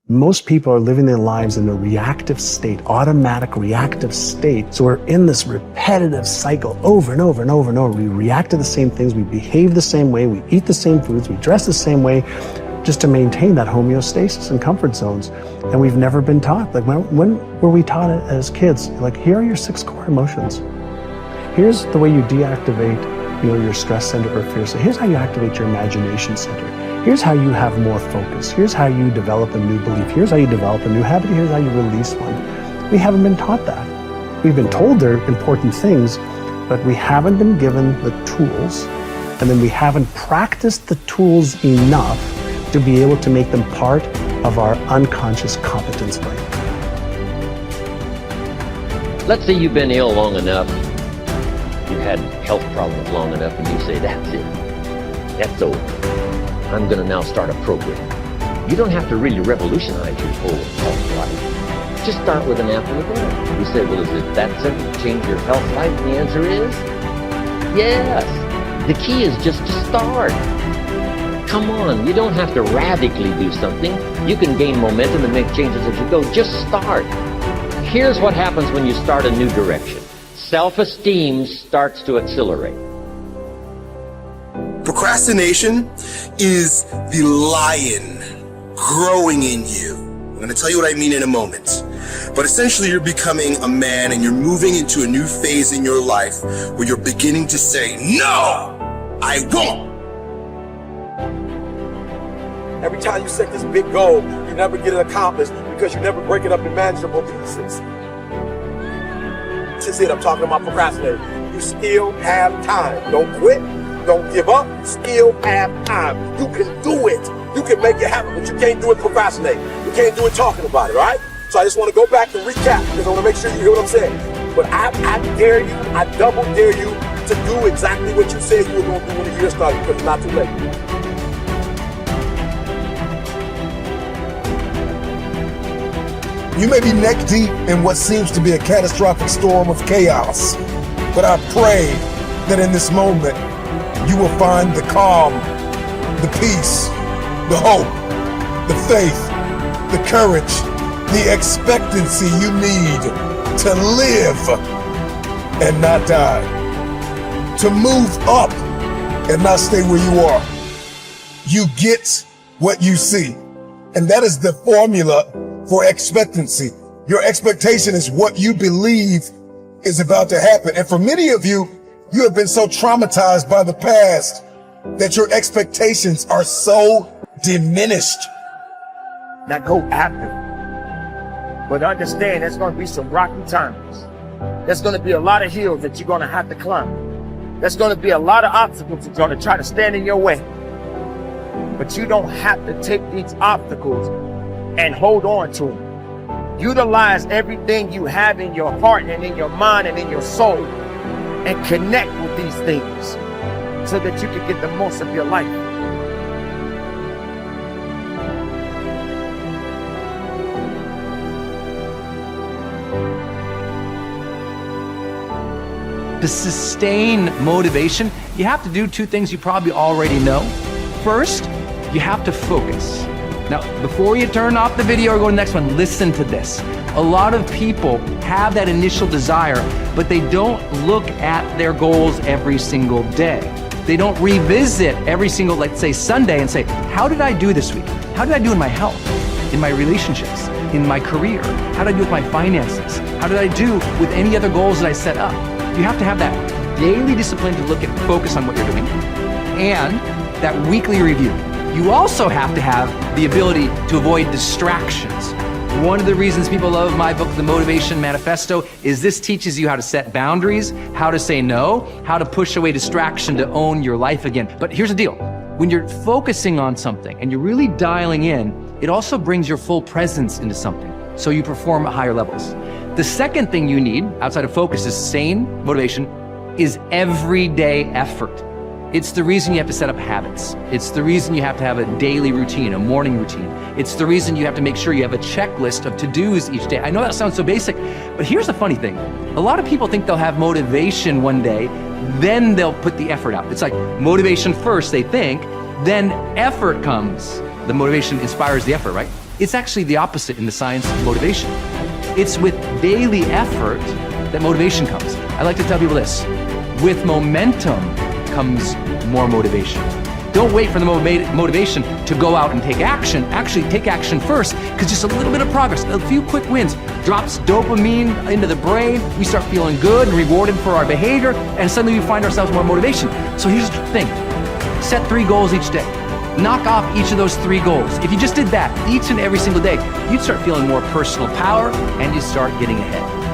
Most people are living their lives in a reactive state, automatic reactive state. So we're in this repetitive cycle over and over and over and over. We react to the same things, we behave the same way, we eat the same foods, we dress the same way, just to maintain that homeostasis and comfort zones. And we've never been taught. Like when were we taught it as kids? Like, here are your 6 core emotions. Here's the way you deactivate, your stress center or fear. So here's how you activate your imagination center. Here's how you have more focus. Here's how you develop a new belief. Here's how you develop a new habit. Here's how you release one. We haven't been taught that. We've been told they're important things, but we haven't been given the tools, and then we haven't practiced the tools enough to be able to make them part of our unconscious competence brain. Let's say you've been ill long enough, you've had health problems long enough, and you say, that's it, that's over. I'm going to now start a program. You don't have to really revolutionize your whole health life. Just start with an apple a day. You say, well, is it that simple to change your health life? And the answer is yes. The key is just to start. Come on, you don't have to radically do something. You can gain momentum and make changes as you go. Just start. Here's what happens when you start a new direction. Self-esteem starts to accelerate. Procrastination is the lion growing in you. I'm going to tell you what I mean in a moment. But essentially, you're becoming a man and you're moving into a new phase in your life where you're beginning to say, no, I won't. Every time you set this big goal, you never get it accomplished because you never break it up in manageable pieces. This is it. I'm talking about procrastinating. You still have time. Don't quit. Don't give up. Still have time. You can do it. You can make it happen, but you can't do it procrastinating. You can't do it talking about it, all right? So I just want to go back and recap because I want to make sure you hear what I'm saying. But I dare you, I double dare you to do exactly what you said you were going to do when the year started because it's not too late. You may be neck deep in what seems to be a catastrophic storm of chaos, but I pray that in this moment, you will find the calm, the peace, the hope, the faith, the courage, the expectancy you need to live and not die, to move up and not stay where you are. You get what you see. And that is the formula for expectancy. Your expectation is what you believe is about to happen. And for many of you, you have been so traumatized by the past that your expectations are so diminished. Now go after it. But understand there's going to be some rocky times. There's going to be a lot of hills that you're going to have to climb. There's going to be a lot of obstacles that are going to try to stand in your way. But you don't have to take these obstacles and hold on to them. Utilize everything you have in your heart and in your mind and in your soul and connect with these things so that you can get the most of your life. To sustain motivation, you have to do 2 things you probably already know. First, you have to focus. Now, before you turn off the video or go to the next one, listen to this. A lot of people have that initial desire, but they don't look at their goals every single day. They don't revisit every single, let's say, Sunday and say, how did I do this week? How did I do in my health, in my relationships, in my career? How did I do with my finances? How did I do with any other goals that I set up? You have to have that daily discipline to look at, focus on what you're doing, and that weekly review. You also have to have the ability to avoid distractions. One of the reasons people love my book, The Motivation Manifesto, is this teaches you how to set boundaries, how to say no, how to push away distraction to own your life again. But here's the deal. When you're focusing on something and you're really dialing in, it also brings your full presence into something, so you perform at higher levels. The second thing you need, outside of focus, is sane motivation, is everyday effort. It's the reason you have to set up habits. It's the reason you have to have a daily routine, a morning routine. It's the reason you have to make sure you have a checklist of to-dos each day. I know that sounds so basic, but here's the funny thing. A lot of people think they'll have motivation one day, then they'll put the effort out. It's like motivation first, they think, then effort comes. The motivation inspires the effort, right? It's actually the opposite in the science of motivation. It's with daily effort that motivation comes. I like to tell people this: with momentum comes more motivation. Don't wait for the motivation to go out and take action. Actually, take action first, because just a little bit of progress, a few quick wins, drops dopamine into the brain. We start feeling good and rewarded for our behavior, and suddenly we find ourselves more motivation. So here's the thing: set 3 goals each day. Knock off each of those 3 goals. If you just did that each and every single day, you'd start feeling more personal power and you'd start getting ahead.